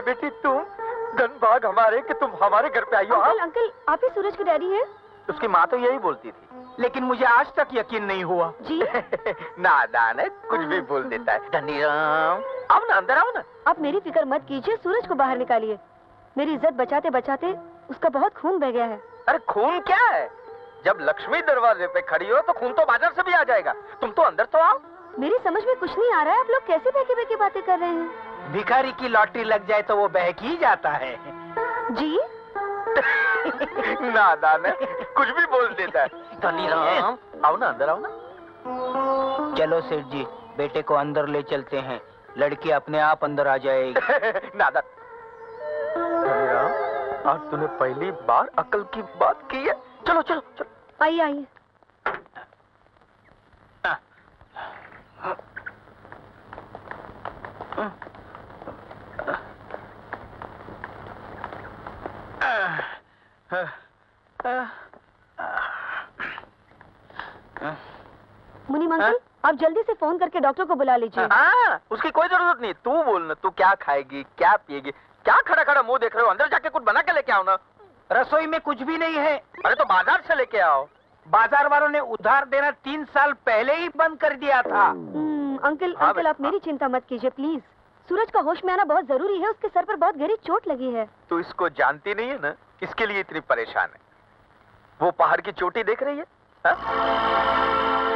बेटी तुम धनभाग हमारे कि तुम हमारे घर पे आई हो। अंकल अंकल, आप ही सूरज के डैडी हैं? उसकी माँ तो यही बोलती थी, लेकिन मुझे आज तक यकीन नहीं हुआ। जी नादान है, कुछ भी बोल देता है। धनीराम, आओ ना, अंदर आओ ना। आप मेरी फिक्र मत कीजिए, सूरज को बाहर निकालिए। मेरी इज्जत बचाते बचाते उसका बहुत खून बह गया है। अरे खून क्या है? जब लक्ष्मी दरवाजे पे खड़ी हो तो खून तो बाजार से भी आ जाएगा। तुम तो अंदर तो आओ। मेरी समझ में कुछ नहीं आ रहा है, आप लोग कैसे बहके बहके बातें कर रहे हैं? भिखारी की लॉटरी लग जाए तो वो बहक ही जाता है। जी नादान है, कुछ भी बोल देता है। धनीराम, आओ ना, अंदर आओ ना। चलो सेठ जी, बेटे को अंदर ले चलते हैं, लड़की अपने आप अंदर आ जाएगी। नादान। धनीराम, आज तूने पहली बार अकल की बात की है। चलो चलो चलो, आइए आइए। मुनीम अंकल, आप जल्दी से फोन करके डॉक्टर को बुला लीजिए। हाँ, उसकी कोई जरूरत नहीं। तू बोल ना, तू क्या खाएगी, क्या पिएगी, क्या खड़ा खड़ा मुंह देख रहे हो? अंदर जाके कुछ बना के लेके आओ ना। रसोई में कुछ भी नहीं है। अरे तो बाजार से लेके आओ। बाजार वालों ने उधार देना 3 साल पहले ही बंद कर दिया था। अंकल अंकल, आप मेरी चिंता मत कीजिए प्लीज। सूरज का होश में आना बहुत जरूरी है, उसके सर पर बहुत गहरी चोट लगी है। तू इसको जानती नहीं है ना, इसके लिए इतनी परेशान है। वो पहाड़ की चोटी देख रही है?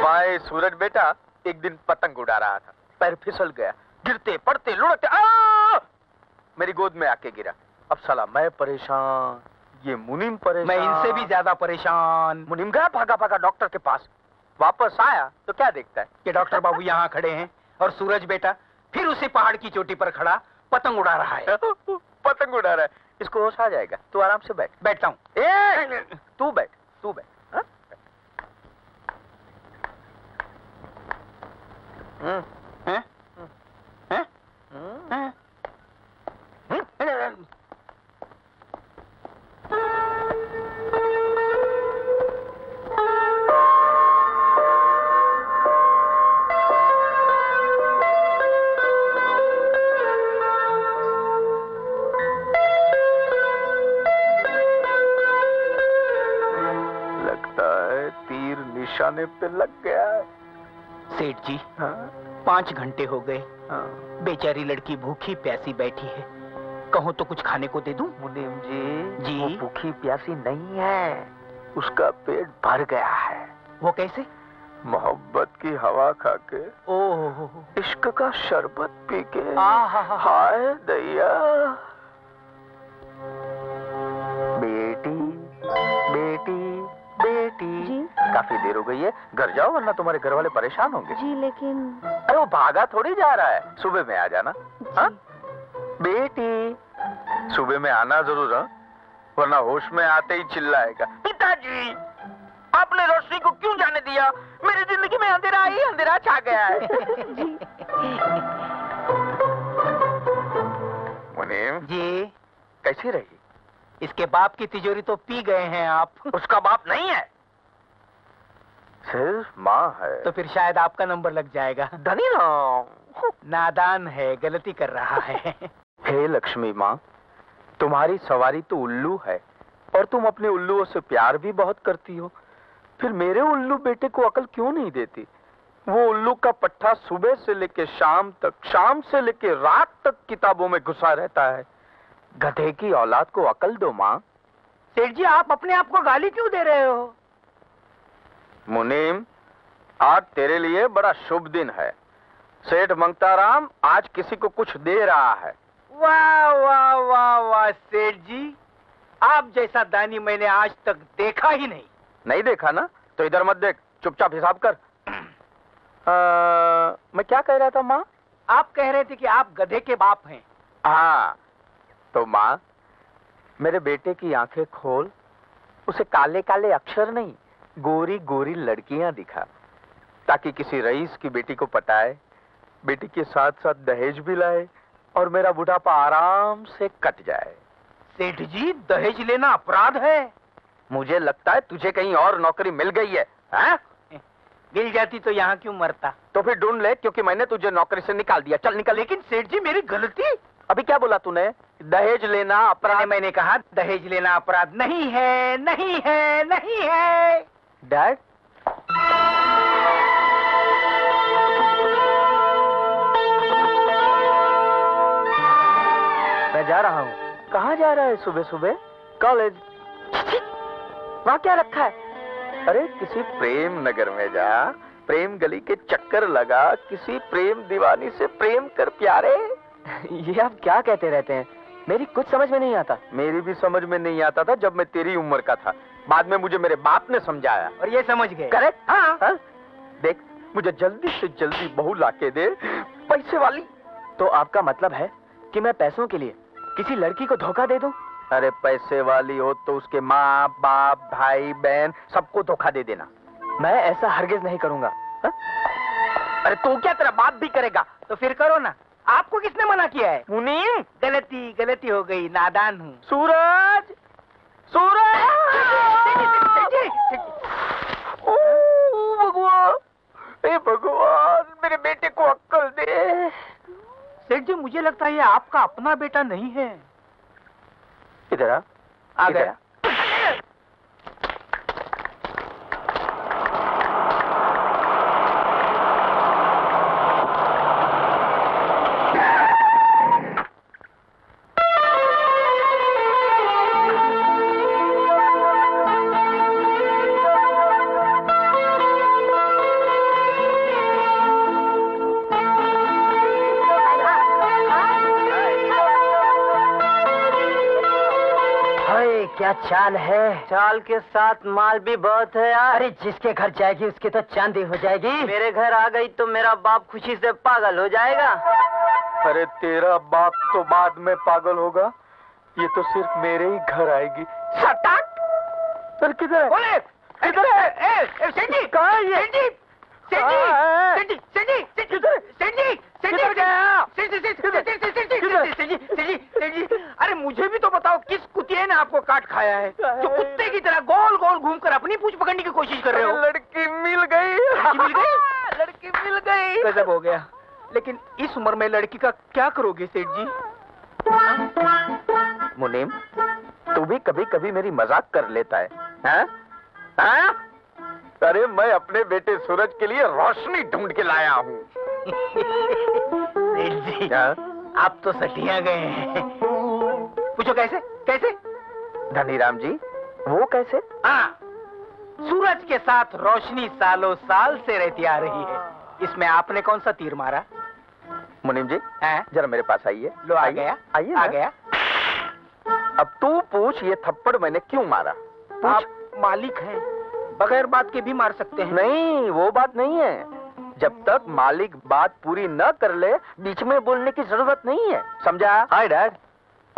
वहाँ सूरज बेटा एक दिन पतंग उड़ा रहा था, पैर फिसल गया, गिरते पड़ते लुढ़कते मेरी गोद में आके गिरा। अब साला मैं परेशान, ये मुनीम परेशान। मैं इनसे भी ज्यादा परेशान। मुनीम गया भागा भागा डॉक्टर के पास। वापस आया तो क्या देखता है कि डॉक्टर बाबू यहाँ खड़े हैं और सूरज बेटा फिर उसी पहाड़ की चोटी पर खड़ा पतंग उड़ा रहा है। पतंग उड़ा रहा है। इसको होश आ जाएगा, तू आराम से बैठ। बैठता हूँ। तू बैठ, तू बैठ। निशाने पे लग गया है। सेठ जी, हाँ? 5 घंटे हो गए। हाँ? बेचारी लड़की भूखी प्यासी बैठी है, कहूँ तो कुछ खाने को दे दूं? मुनीम जी, जी? वो भूखी प्यासी नहीं है, उसका पेट भर गया है। वो कैसे? मोहब्बत की हवा खा के, ओह, इश्क का शरबत पी के। हाय दैया। बेटी बेटी बेटी जी? काफी देर हो गई है, घर जाओ वरना तुम्हारे घर वाले परेशान होंगे। जी लेकिन। अरे वो भागा थोड़ी जा रहा है, सुबह में आ जाना। हाँ? बेटी, सुबह में आना जरूर, हाँ? वरना होश में आते ही चिल्लाएगा, पिताजी आपने रोशनी को क्यों जाने दिया? मेरी जिंदगी में अंधेरा ही अंधेरा छा गया है। मुनीम जी? कैसी रही? इसके बाप की तिजोरी तो पी गए हैं आप। उसका बाप नहीं है, सिर्फ माँ है। तो फिर शायद आपका नंबर लग जाएगा। धनीराम नादान है, गलती कर रहा है। हे लक्ष्मी माँ, तुम्हारी सवारी तो उल्लू है और तुम अपने उल्लुओं से प्यार भी बहुत करती हो, फिर मेरे उल्लू बेटे को अकल क्यों नहीं देती? वो उल्लू का पट्टा सुबह से लेके शाम तक, शाम से लेके रात तक किताबों में घुसा रहता है। गधे की औलाद को अकल दो माँ। सेठ जी, आप अपने आप को गाली क्यों दे रहे हो? मुनीम, आज तेरे लिए बड़ा शुभ दिन है। सेठ मंगताराम आज किसी को कुछ दे रहा है। वाह वाह वाह वाह सेठ जी, आप जैसा दानी मैंने आज तक देखा ही नहीं। नहीं देखा ना? तो इधर मत देख, चुपचाप हिसाब कर। मैं क्या कह रहा था माँ? आप कह रहे थे कि आप गधे के बाप हैं। हाँ, तो माँ मेरे बेटे की आंखें खोल, उसे काले काले अक्षर नहीं, गोरी गोरी लड़कियां दिखा, ताकि किसी रईस की बेटी को पटाए, बेटी के साथ साथ दहेज भी लाए और मेरा बुढ़ापा आराम से कट जाए। सेठ जी, दहेज लेना अपराध है। मुझे लगता है तुझे कहीं और नौकरी मिल गई है, हाँ? मिल जाती तो यहाँ क्यों मरता? तो फिर ढूंढ ले, क्योंकि मैंने तुझे नौकरी से निकाल दिया। चल निकल। लेकिन सेठ जी, मेरी गलती। अभी क्या बोला तूने? दहेज लेना अपराध। मैंने कहा दहेज लेना अपराध नहीं है, नहीं है, नहीं है। डैड, मैं जा रहा हूँ। कहाँ जा रहा है सुबह सुबह? कॉलेज। वहाँ क्या रखा है? अरे किसी प्रेम नगर में जा, प्रेम गली के चक्कर लगा, किसी प्रेम दीवानी से प्रेम कर प्यारे। ये आप क्या कहते रहते हैं? मेरी कुछ समझ में नहीं आता। मेरी भी समझ में नहीं आता था जब मैं तेरी उम्र का था। बाद में मुझे मेरे बाप ने समझाया और ये समझ गए। करेक्ट। हाँ। देख, मुझे जल्दी से जल्दी बहू लाके दे, पैसे वाली। तो आपका मतलब है कि मैं पैसों के लिए किसी लड़की को धोखा दे दूं? अरे पैसे वाली हो तो उसके माँ बाप भाई बहन सबको धोखा दे देना। मैं ऐसा हरगिज नहीं करूंगा। हा? अरे तू क्या, तेरा बाप भी करेगा? तो फिर करो ना। आपको किसने मना किया है? मुनीम, गलती हो गई, नादान हूँ। सूरज, सूरज! ओ भगवान, हे भगवान, मेरे बेटे को अक्ल दे। सेठ जी, मुझे लगता है ये आपका अपना बेटा नहीं है। इधर आ गया। क्या चाल है? चाल के साथ माल भी बहुत है यार। अरे जिसके घर जाएगी उसकी तो चांदी हो जाएगी। मेरे घर आ गई तो मेरा बाप खुशी से पागल हो जाएगा। अरे तेरा बाप तो बाद में पागल होगा, ये तो सिर्फ मेरे ही घर आएगी। सटाक! सर किधर है? बोले, किधर है? सेठ जी, कहाँ है ये? सेठ जी, सेठ कहाँ है? जी, सेठ जी, सेठ जी, किधर? सेठ जी, सेठ किधर गया? सेठ जी, अरे मुझे भी तो बताओ, किस कुतिये ने आपको काट खाया है जो कुत्ते की तरह गोल गोल घूमकर अपनी पूंछ पकड़ने की कोशिश कर रहे हो? लड़की मिल गई। मिल गई? लड़की मिल गई। गजब हो गया। लेकिन इस उम्र में लड़की का क्या करोगे सेठ जी? मुनीम, तू भी कभी कभी मेरी मजाक कर लेता है, हाँ? हाँ? अरे मैं अपने बेटे सूरज के लिए रोशनी ढूंढ के लाया हूँ। सेठ जी, आप तो सटिया गए हैं। पूछो कैसे? कैसे? धनीराम जी, वो कैसे? हाँ, सूरज के साथ रोशनी सालों साल से रहती आ रही है, इसमें आपने कौन सा तीर मारा? मुनीम जी, हैं? जरा मेरे पास आइए। लो, आ गया, आइए आ ना। गया। अब तू पूछ, ये थप्पड़ मैंने क्यों मारा? आप मालिक हैं, बगैर बात के भी मार सकते हैं। नहीं, वो बात नहीं है। जब तक मालिक बात पूरी न कर ले, बीच में बोलने की जरूरत नहीं है, समझा? Hi dad.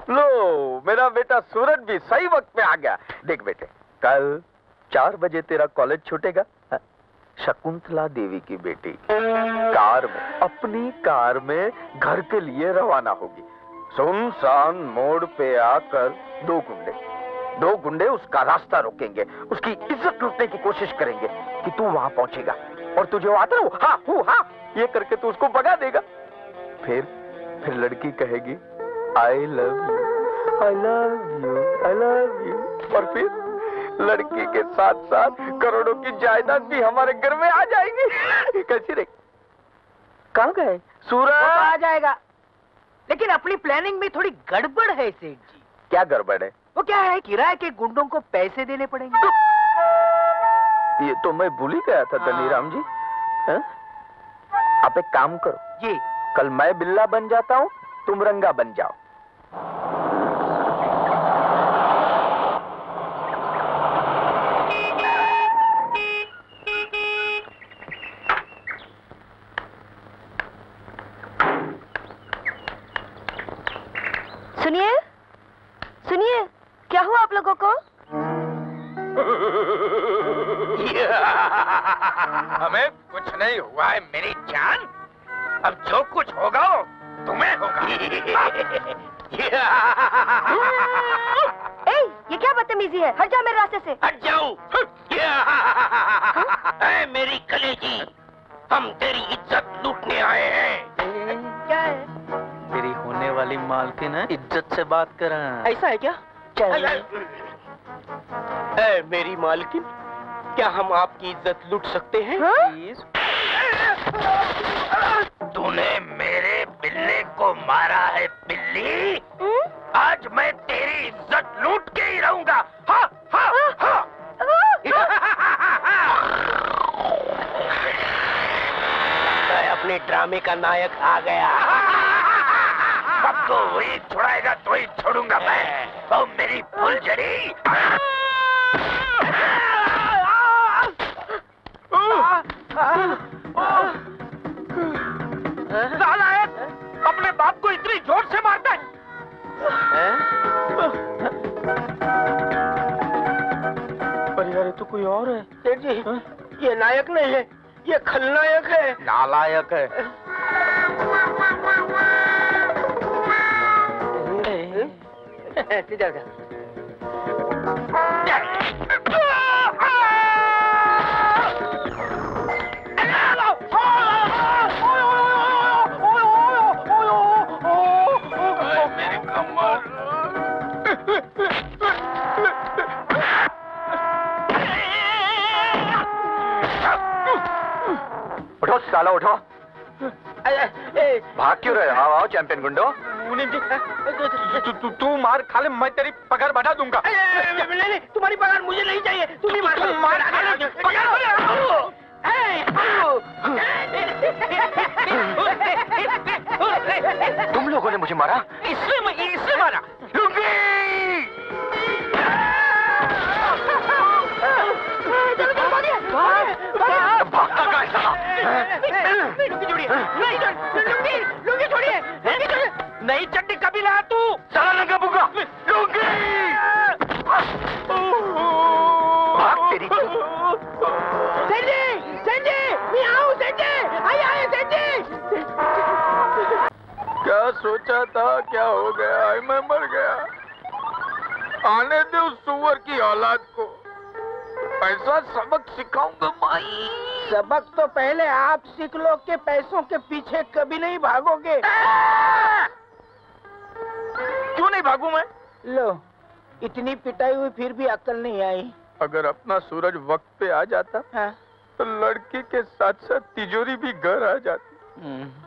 लो, मेरा बेटा सूरज भी सही वक्त पे आ गया। देख बेटे, कल 4 बजे तेरा कॉलेज छूटेगा। शकुंतला देवी की बेटी कार में, अपनी कार में घर के लिए रवाना होगी। सुनसान मोड़ पे आकर 2 गुंडे उसका रास्ता रोकेंगे, उसकी इज्जत लूटने की कोशिश करेंगे कि तू वहां पहुंचेगा और तुझे आता हो हाँ ये करके तू उसको भगा देगा। फिर लड़की कहेगी I love you, I love you, I love you, और फिर लड़की के साथ साथ करोड़ों की जायदाद भी हमारे घर में आ जाएगी। कैसी रे? कहाँ गए सूरज? आ जाएगा, लेकिन अपनी प्लानिंग में थोड़ी गड़बड़ है सेठ जी। क्या गड़बड़ है? वो क्या है, किराए के गुंडों को पैसे देने पड़ेंगे। ये तो मैं भूल ही गया था धनीराम जी। हाँ? आप एक काम करो जी, कल मैं बिल्ला बन जाता हूँ, तुम रंगा बन जाओ। सुनिए, सुनिए, क्या हुआ आप लोगों को? हमें कुछ नहीं हुआ है मेरी जान। अब जो कुछ होगा तुम्हें होगा। ए, ये क्या बदतमीजी है? हट जाओ मेरे रास्ते से। हट जाओ। ऐ मेरी कलेजी, हम तेरी इज्जत लूटने आए हैं। क्या है? तेरी होने वाली बड़ी मालकिन है, इज्जत से बात करें। ऐसा है क्या? मेरी मालकिन, क्या हम आपकी इज्जत लूट सकते हैं? प्लीज। तूने मेरे बिल्ले को मारा है बिल्ली। आज मैं तेरी इज्जत लूट के ही रहूंगा। हा, हा, हा। अपने ड्रामे का नायक आ गया। सबको वही छुड़ाएगा तो ही छोड़ूंगा मैं। तो मेरी फुलझड़ी। साला है, अपने बाप को इतनी जोर से मारता है। पर यार ये तो कोई और है। सेठ जी, ये नायक नहीं है, ये खलनायक है। नालायक है। उठो साला उठो। भाग क्यों रहे? आओ आओ चैंपियन गुंडो। तू मार खा ले, मैं तेरी पगार बढ़ा दूंगा। नहीं, तुम्हारी पगार मुझे नहीं चाहिए। तुम ही मार। तुम लोगों ने मुझे मारा? इसने मारा। भागता कहाँ था? लुंगी छोड़िए। नई चड्डी कभी लाया तू? साला लंगा बुगा। भाग तेरी। सेठ जी, मैं आऊं सेठ जी। आइए सेठ जी। क्या सोचा था, क्या हो गया? मैं मर गया। आने दे उस सुअर की औलाद को, ऐसा सबक सिखाऊंगा माई। सबक तो पहले आप सीख लो कि पैसों के पीछे कभी नहीं भागोगे। क्यों नहीं भागूं मैं? लो, इतनी पिटाई हुई फिर भी अक्ल नहीं आई। अगर अपना सूरज वक्त पे आ जाता हाँ? तो लड़की के साथ साथ तिजोरी भी घर आ जाती।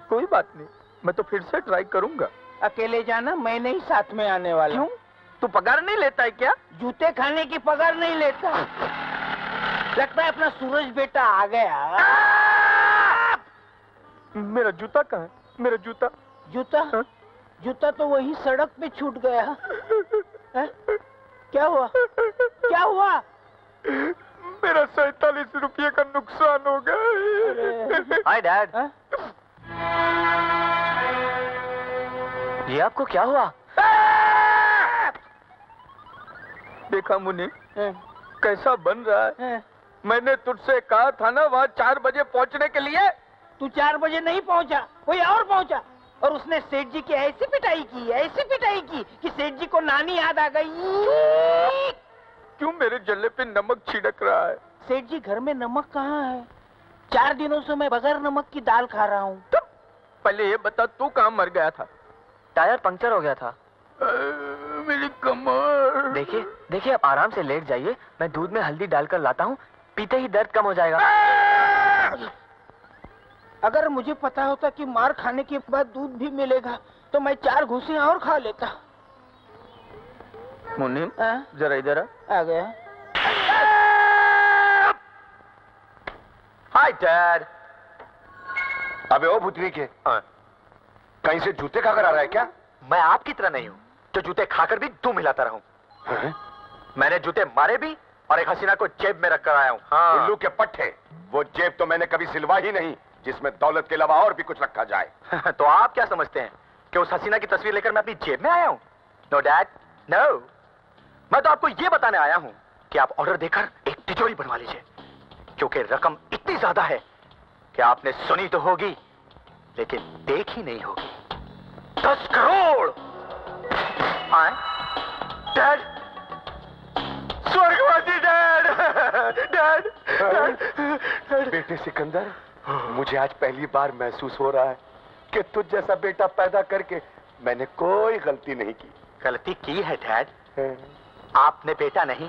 कोई बात नहीं, मैं तो फिर से ट्राई करूंगा। अकेले जाना, मैं नहीं साथ में आने वाला। क्यों? तू पगार नहीं लेता है क्या? जूते खाने की पगार नहीं लेता। लगता है अपना सूरज बेटा आ गया। मेरा जूता कहाँ है? मेरा जूता। जूता? हाँ? जूता तो वही सड़क पे छूट गया। है? क्या हुआ? क्या हुआ? मेरा 47 रुपये का नुकसान हो गया। Hi dad. हाँ? ये आपको क्या हुआ? देखा मुन्नी, हाँ? कैसा बन रहा है। हाँ? मैंने तुझसे कहा था ना वहाँ 4 बजे पहुँचने के लिए। तू 4 बजे नहीं पहुंचा, कोई और पहुंचा। और उसने सेठ जी की ऐसी पिटाई की कि सेठ जी को नानी याद आ गई। क्यों मेरे जल्ले पे नमक छिड़क रहा है? सेठ जी, घर में नमक कहाँ है? 4 दिनों से मैं बगैर नमक की दाल खा रहा हूँ। पहले ये बता, तू कहाँ मर गया था? टायर पंक्चर हो गया था। मेरी कमर। देखिए देखिए, आप आराम से लेट जाइए, मैं दूध में हल्दी डालकर लाता हूँ, पीते ही दर्द कम हो जाएगा। अगर मुझे पता होता कि मार खाने के बाद दूध भी मिलेगा तो मैं 4 घूंसियां और खा लेता। मुन्नी, हाँ? जरा इधर आ गया। Hi dad. अबे ओ भूतनी के, कहीं से जूते खाकर आ रहा है क्या? मैं आपकी तरह नहीं हूँ जो जूते खाकर भी दुम हिलाता रहूं। मैंने जूते मारे भी और एक हसीना को जेब में रखकर आया हूँ। हाँ। उल्लू के पट्टे, वो जेब तो मैंने कभी सिलवा ही नहीं जिसमें दौलत के अलावा और भी कुछ रखा जाए। तो आप क्या समझते हैं कि उस हसीना की तस्वीर लेकर मैं अपनी जेब में आया हूँ? No dad, no. मैं तो आपको ये बताने आया हूँ कि आप ऑर्डर देकर एक तिजोरी बनवा लीजिए, क्योंकि रकम इतनी ज्यादा है कि आपने सुनी तो होगी लेकिन देखी नहीं होगी। 10 करोड़। आए डैड, स्वर्गवासी डैड। डैड, बेटे सिकंदर, मुझे आज पहली बार महसूस हो रहा है कि तुझ जैसा बेटा पैदा करके मैंने कोई गलती नहीं की। गलती की है डैड। आपने बेटा नहीं,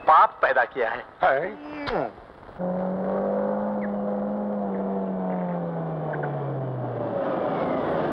पाप पैदा किया है। है?